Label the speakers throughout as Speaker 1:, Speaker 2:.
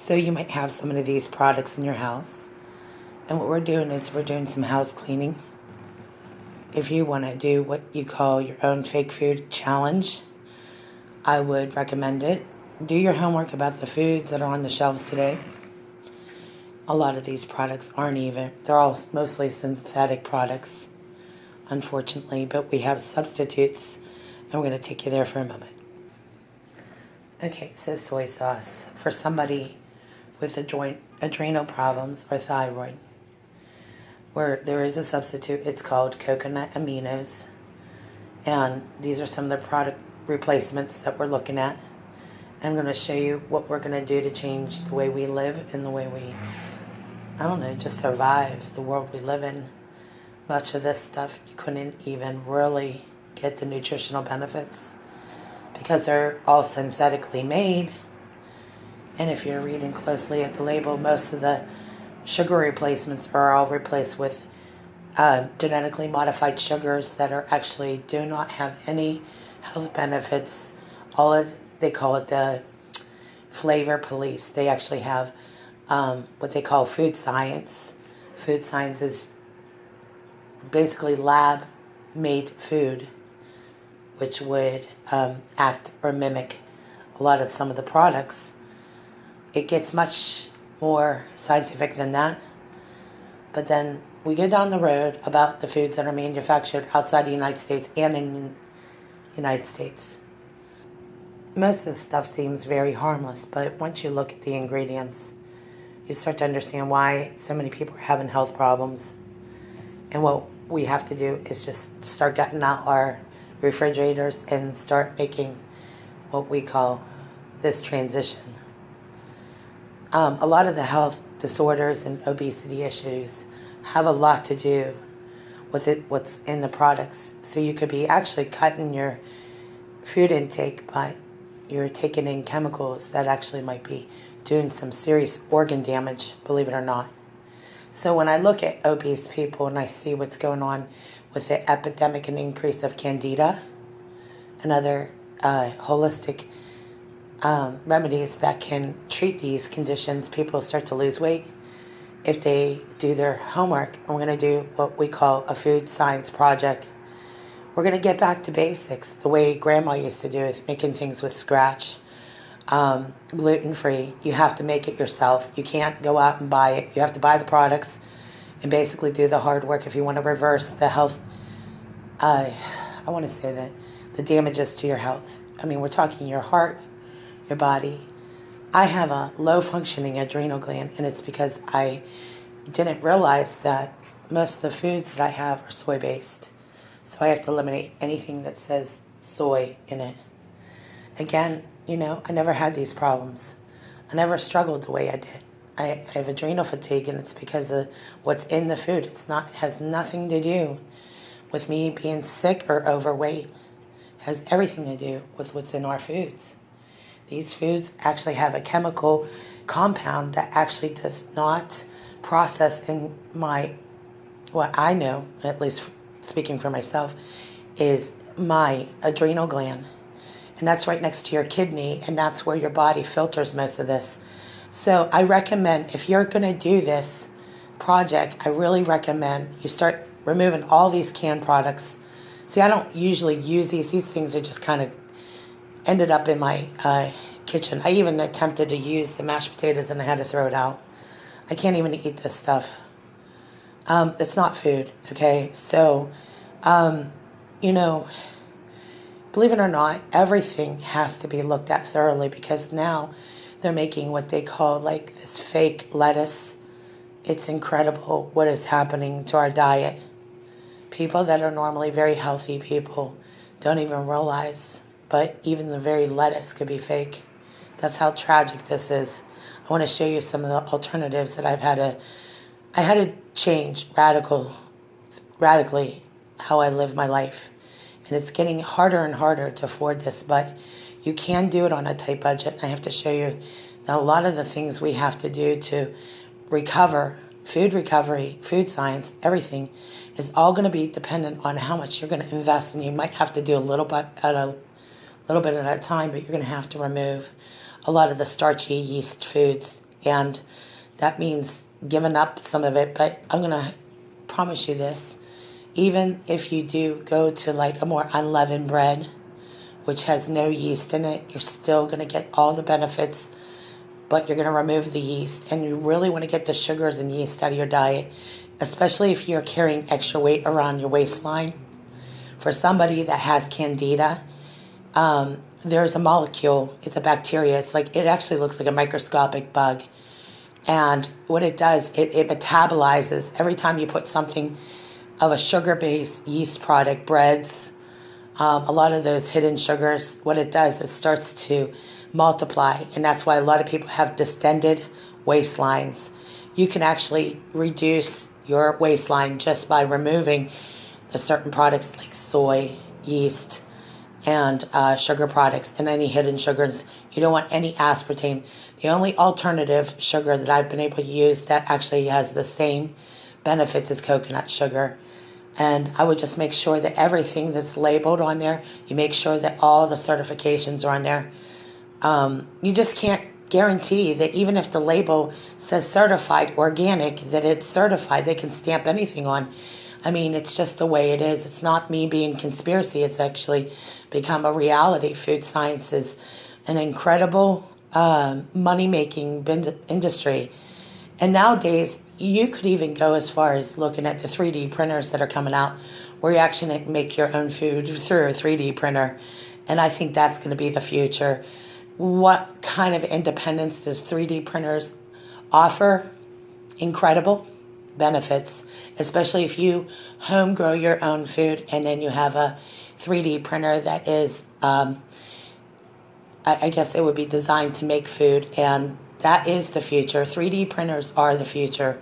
Speaker 1: So you might have some of these products in your house. And what we're doing is we're doing some house cleaning. If you want to do what you call your own fake food challenge, I would recommend it. Do your homework about the foods that are on the shelves today. A lot of these products aren't even. They're all mostly synthetic products, unfortunately. But we have substitutes, and we're going to take you there for a moment. Okay, so soy sauce. For somebody with adrenal problems or thyroid, where there is a substitute, it's called coconut aminos. And these are some of the product replacements that we're looking at. I'm going to show you what we're going to do to change the way we live and the way we, just survive the world we live in. Much of this stuff, you couldn't even really get the nutritional benefits because they're all synthetically made. And if you're reading closely at the label, most of the sugar replacements are all replaced with genetically modified sugars that are actually do not have any health benefits. They call it the flavor police. They actually have what they call food science. Food science is basically lab-made food, which would act or mimic a lot of some of the products. It gets much more scientific than that. But then we go down the road about the foods that are manufactured outside the United States and in the United States. Most of this stuff seems very harmless, but once you look at the ingredients, you start to understand why so many people are having health problems. And what we have to do is just start getting out our refrigerators and start making what we call this transition. A lot of the health disorders and obesity issues have a lot to do with what's in the products. So you could be actually cutting your food intake, but you're taking in chemicals that actually might be doing some serious organ damage, believe it or not. So when I look at obese people and I see what's going on with the epidemic and increase of candida and other holistic remedies that can treat these conditions, people start to lose weight if they do their homework. And we're going to do what we call a food science project. We're going to get back to basics, the way Grandma used to do it, making things with scratch, gluten-free. You have to make it yourself. You can't go out and buy it. You have to buy the products and basically do the hard work if you want to reverse the health, I want to say that, the damages to your health. I mean, we're talking your heart, your body. I have a low-functioning adrenal gland, and it's because I didn't realize that most of the foods that I have are soy-based. So I have to eliminate anything that says soy in it. Again, I never had these problems. I never struggled the way I did. I have adrenal fatigue, and it's because of what's in the food. It has nothing to do with me being sick or overweight. It has everything to do with what's in our foods. These foods actually have a chemical compound that actually does not process in what I know, at least speaking for myself, is my adrenal gland. And that's right next to your kidney, and that's where your body filters most of this. So I recommend, if you're going to do this project, I really recommend you start removing all these canned products. See, I don't usually use these. These things are just kind of ended up in my kitchen. I even attempted to use the mashed potatoes, and I had to throw it out. I can't even eat this stuff. It's not food, okay? So, believe it or not, everything has to be looked at thoroughly, because now they're making what they call like this fake lettuce. It's incredible what is happening to our diet. People that are normally very healthy people don't even realize, but even the very lettuce could be fake. That's how tragic this is. I want to show you some of the alternatives that I had to change radically how I live my life. And it's getting harder and harder to afford this, but you can do it on a tight budget. I have to show you that a lot of the things we have to do to recover, food recovery, food science, everything is all going to be dependent on how much you're going to invest. And you might have to do a little bit at a time, but you're going to have to remove a lot of the starchy yeast foods And that means giving up some of it. But I'm going to promise you this. Even if you do go to like a more unleavened bread, which has no yeast in it, you're still going to get all the benefits, but you're going to remove the yeast. And you really want to get the sugars and yeast out of your diet, especially if you're carrying extra weight around your waistline. For somebody that has candida, there's a molecule, it's a bacteria. It's like, it actually looks like a microscopic bug. And what it does, it metabolizes every time you put something of a sugar-based yeast product, breads, a lot of those hidden sugars. What it does, it starts to multiply. And that's why a lot of people have distended waistlines. You can actually reduce your waistline just by removing the certain products like soy, yeast, and sugar products, and any hidden sugars. You don't want any aspartame. The only alternative sugar that I've been able to use that actually has the same benefits as coconut sugar. And I would just make sure that everything that's labeled on there, you make sure that all the certifications are on there. You just can't guarantee that even if the label says certified organic, that it's certified. They can stamp anything on. I mean, it's just the way it is. It's not me being conspiracy. It's actually become a reality. Food science is an incredible money-making industry. And nowadays, you could even go as far as looking at the 3D printers that are coming out, where you actually make your own food through a 3D printer. And I think that's going to be the future. What kind of independence does 3D printers offer? Incredible benefits, especially if you home grow your own food and then you have a 3D printer that is, I guess it would be designed to make food, and that is the future. 3D printers are the future,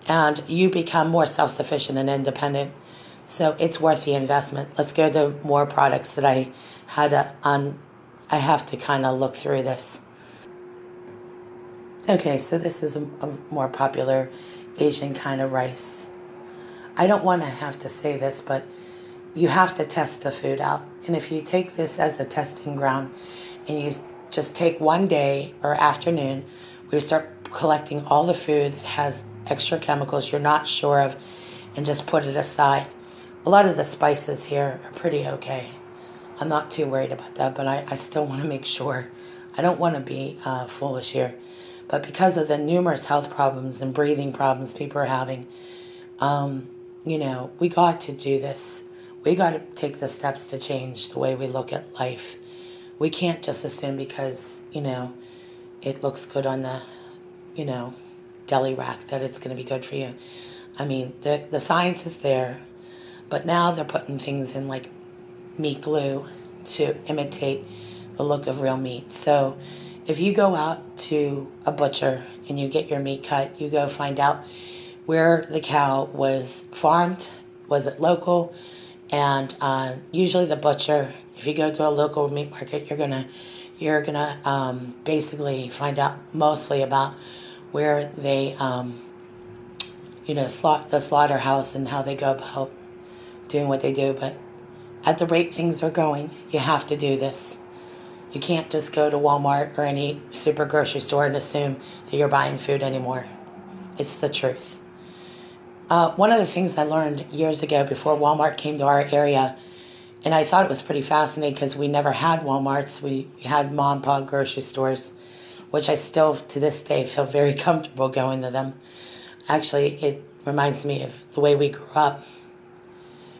Speaker 1: and you become more self-sufficient and independent. So it's worth the investment. Let's go to more products that I had I have to kind of look through this. Okay, so this is a more popular Asian kind of rice. I don't want to have to say this, but you have to test the food out. And if you take this as a testing ground and you just take one day or afternoon, we start collecting all the food that has extra chemicals you're not sure of and just put it aside. A lot of the spices here are pretty okay. I'm not too worried about that, but I still want to make sure. I don't want to be foolish here. But because of the numerous health problems and breathing problems people are having, we got to do this. We got to take the steps to change the way we look at life. We can't just assume because, it looks good on the, deli rack that it's going to be good for you. I mean, the science is there, but now they're putting things in like meat glue to imitate the look of real meat. So if you go out to a butcher and you get your meat cut, you go find out where the cow was farmed, was it local, and usually the butcher, if you go to a local meat market, you're gonna basically find out mostly about where they, the slaughterhouse and how they go about doing what they do. But at the rate things are going, you have to do this. You can't just go to Walmart or any super grocery store and assume that you're buying food anymore. It's the truth. One of the things I learned years ago before Walmart came to our area, and I thought it was pretty fascinating because we never had Walmarts. We had mom and pop grocery stores, which I still, to this day, feel very comfortable going to them. Actually, it reminds me of the way we grew up.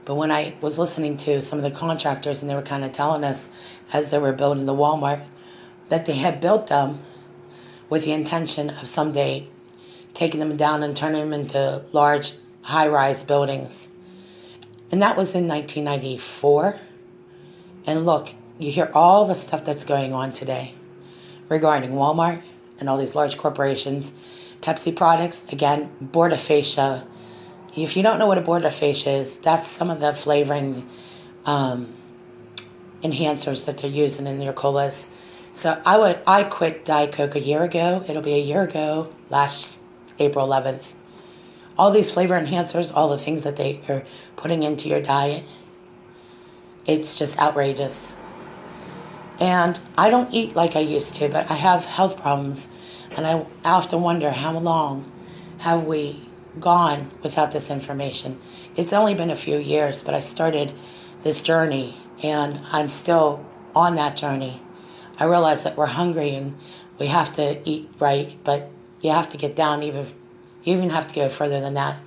Speaker 1: But when I was listening to some of the contractors, and they were kind of telling us as they were building the Walmart, that they had built them with the intention of someday taking them down and turning them into large high-rise buildings. And that was in 1994. And look, you hear all the stuff that's going on today regarding Walmart and all these large corporations. Pepsi products, again, abortifacient. If you don't know what abortifacient is, that's some of the flavoring enhancers that they're using in your colas. So I quit Diet Coke a year ago. It'll be a year ago, last April 11th. All these flavor enhancers, all the things that they are putting into your diet, it's just outrageous. And I don't eat like I used to, but I have health problems. And I often wonder, how long have we gone without this information? It's only been a few years, but I started this journey and I'm still on that journey. I realize that we're hungry and we have to eat right, but you have to get down you even have to go further than that.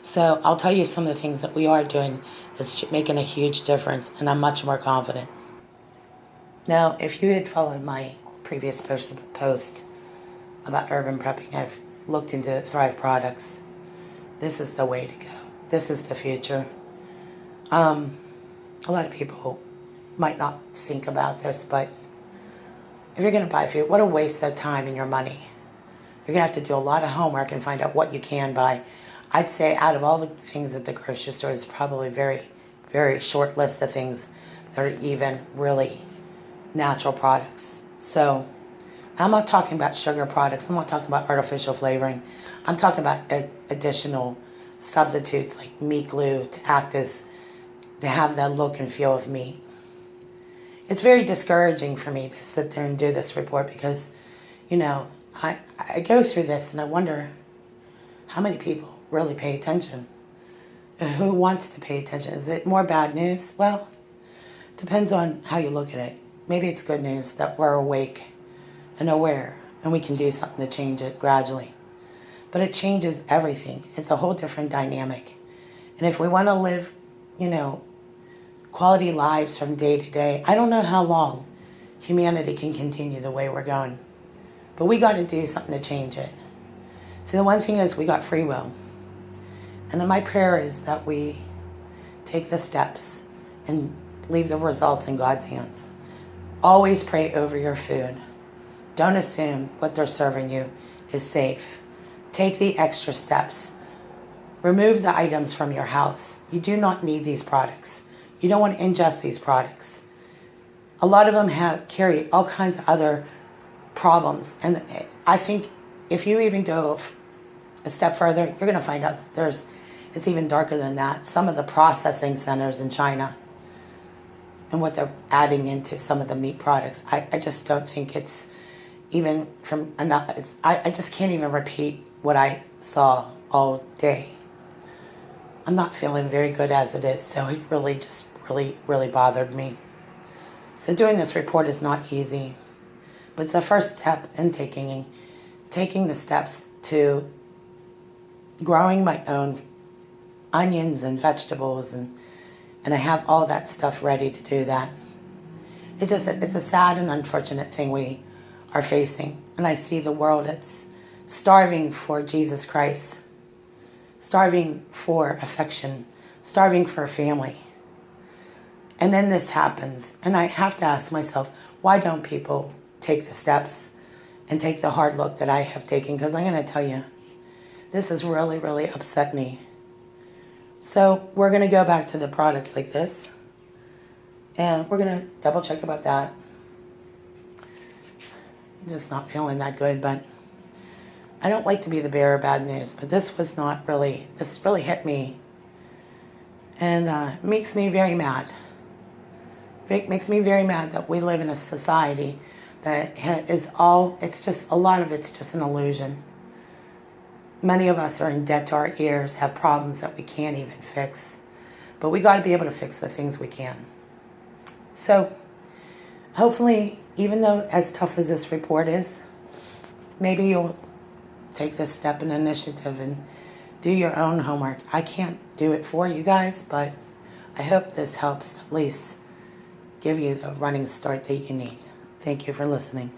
Speaker 1: So I'll tell you some of the things that we are doing that's making a huge difference, and I'm much more confident. Now, if you had followed my previous post about urban prepping, I've looked into Thrive products. This is the way to go. This is the future. A lot of people might not think about this, but if you're going to buy food, what a waste of time and your money. You're going to have to do a lot of homework and find out what you can buy. I'd say out of all the things at the grocery store, it's probably a very, very short list of things that are even really natural products. So I'm not talking about sugar products. I'm not talking about artificial flavoring. I'm talking about additional substitutes like meat glue to have that look and feel of meat. It's very discouraging for me to sit there and do this report because, I go through this and I wonder how many people really pay attention. Who wants to pay attention? Is it more bad news? Well, it depends on how you look at it. Maybe it's good news that we're awake and aware and we can do something to change it gradually. But it changes everything. It's a whole different dynamic. And if we want to live, quality lives from day to day, I don't know how long humanity can continue the way we're going. But we got to do something to change it. See, the one thing is we got free will. And then my prayer is that we take the steps and leave the results in God's hands. Always pray over your food. Don't assume what they're serving you is safe. Take the extra steps. Remove the items from your house. You do not need these products. You don't want to ingest these products. A lot of them carry all kinds of other problems. And I think if you even go a step further, you're going to find out it's even darker than that. Some of the processing centers in China and what they're adding into some of the meat products, I just don't think it's even from enough. I just can't even repeat what I saw all day. I'm not feeling very good as it is, so it really just really bothered me. So doing this report is not easy, but it's the first step in taking the steps to growing my own onions and vegetables, and I have all that stuff ready to do that. It's a sad and unfortunate thing we are facing, and I see the world that's starving for Jesus Christ, starving for affection, starving for a family. And then this happens, and I have to ask myself, why don't people take the steps and take the hard look that I have taken? Because I'm going to tell you, this has really, really upset me. So we're going to go back to the products like this, and we're going to double check about that. I'm just not feeling that good, but I don't like to be the bearer of bad news, but this really hit me, and makes me very mad. It makes me very mad that we live in a society that a lot of it's just an illusion. Many of us are in debt to our ears, have problems that we can't even fix, but we got to be able to fix the things we can. So hopefully, even though as tough as this report is, maybe you'll take this step and initiative and do your own homework. I can't do it for you guys, but I hope this helps at least give you the running start that you need. Thank you for listening.